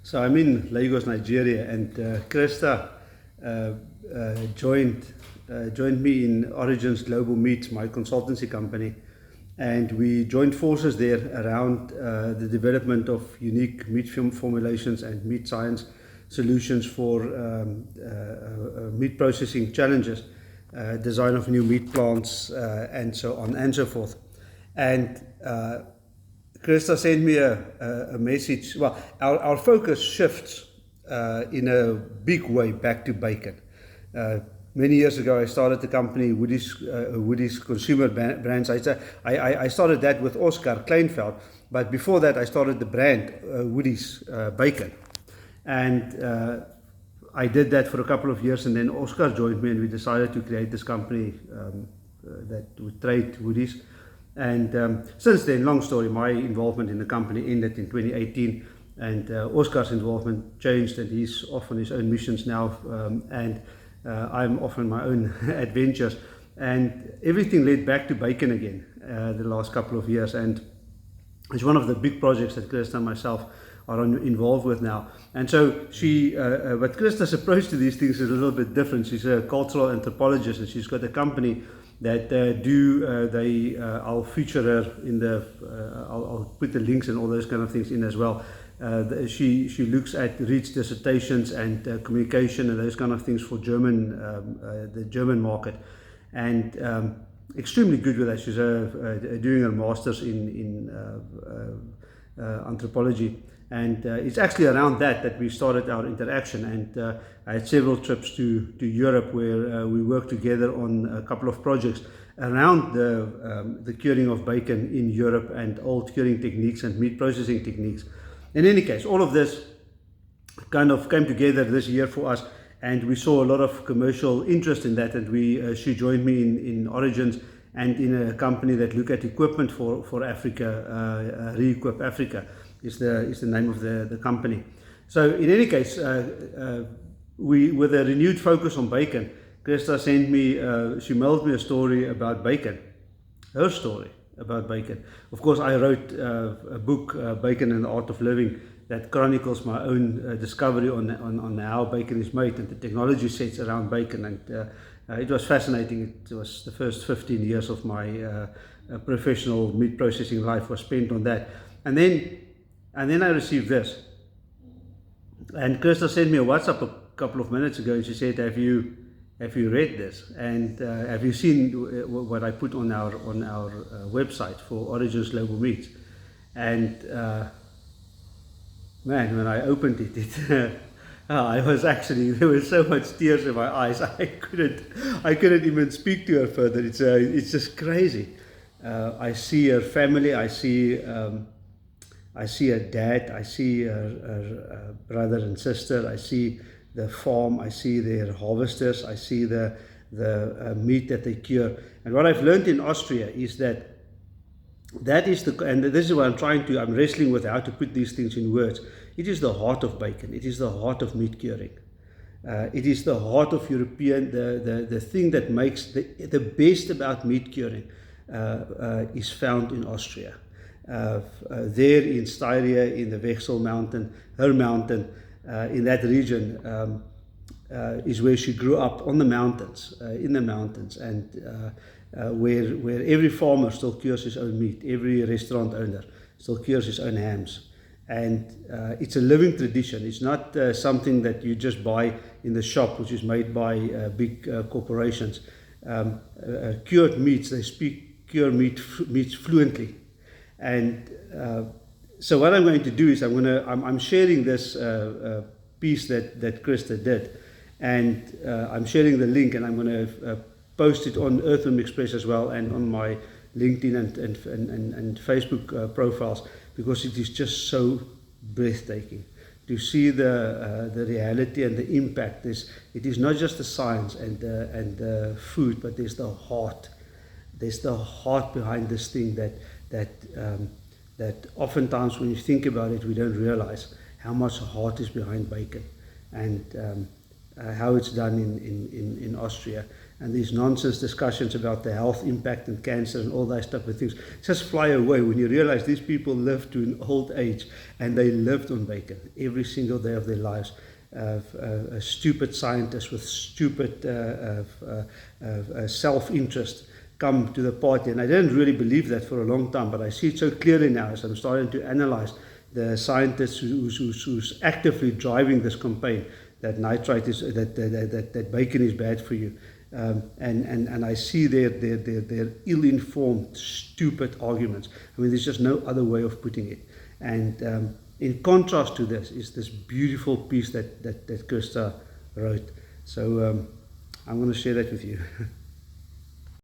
So I'm in Lagos, Nigeria, and Christa joined me in Origins Global Meats, my consultancy company, and we joined forces there around the development of unique meat film formulations and meat science solutions for meat processing challenges, design of new meat plants, and so on and so forth. And Christa sent me a message. Well, our focus shifts in a big way back to bacon. Many years ago, I started the company Woody's Consumer Brands. I started that with Oscar Kleinfeld, but before that, I started the brand Woody's Bacon. And I did that for a couple of years, and then Oscar joined me, and we decided to create this company that would trade Woody's. And since then, long story, my involvement in the company ended in 2018, and Oscar's involvement changed, and he's off on his own missions now, and I'm off on my own adventures. And everything led back to bacon again the last couple of years, and it's one of the big projects that Christa and myself are involved with now. And so but Christa's approach to these things is a little bit different. She's a cultural anthropologist, and she's got a company that I'll feature her in I'll put the links and all those kind of things in as well. She looks at research dissertations and communication and those kind of things for the German market, and extremely good with that. She's doing her master's in anthropology. And it's actually around that we started our interaction, and I had several trips to Europe where we worked together on a couple of projects around the curing of bacon in Europe and old curing techniques and meat processing techniques. In any case, all of this kind of came together this year for us, and we saw a lot of commercial interest in that, and she joined me in Origins and in a company that look at equipment for Africa, Re-Equip Africa is the name of the company. So in any case, we, with a renewed focus on bacon, Christa sent me, she mailed me a story about bacon, her story about bacon. Of course, I wrote a book, Bacon and the Art of Living, that chronicles my own discovery on how bacon is made and the technology sets around bacon, and it was fascinating. It was the first 15 years of my professional meat processing life was spent on that. And then I received this, and Christa sent me a WhatsApp a couple of minutes ago, and she said, "Have you read this? And have you seen what I put on our website for Origins Global Meats?" And man, when I opened it, I was actually, there was so much tears in my eyes. I couldn't even speak to her further. It's just crazy. I see her family. I see her dad, I see her brother and sister, I see the farm, I see their harvesters, I see the meat that they cure. And what I've learned in Austria is that is and this is what I'm wrestling with, how to put these things in words. It is the heart of bacon, it is the heart of meat curing. It is the heart of European, the thing that makes the best about meat curing is found in Austria. There in Styria, in the Wechsel mountain, her mountain, in that region is where she grew up, on the mountains, in the mountains, and where every farmer still cures his own meat, every restaurant owner still cures his own hams. And it's a living tradition. It's not something that you just buy in the shop, which is made by big corporations. Cured meats, they speak cure meats fluently. And so what I'm going to do is I'm sharing this piece that Christa did, and I'm sharing the link, and I'm going to post it on Earthworm Express as well, and on my LinkedIn and Facebook profiles, because it is just so breathtaking to see the reality and the impact. It is not just the science and the food, but there's the heart. There's the heart behind this thing that oftentimes when you think about it, we don't realize how much heart is behind bacon, and how it's done in Austria. and these nonsense discussions about the health impact and cancer and all those type of things just fly away when you realize these people lived to an old age and they lived on bacon every single day of their lives. Stupid scientists with stupid self-interest come to the party, and I didn't really believe that for a long time, but I see it so clearly now as I'm starting to analyze the scientists who's actively driving this campaign that nitrate is that bacon is bad for you, and I see their ill-informed, stupid arguments. I mean, there's just no other way of putting it. And in contrast to this is this beautiful piece that Christa wrote. So I'm going to share that with you.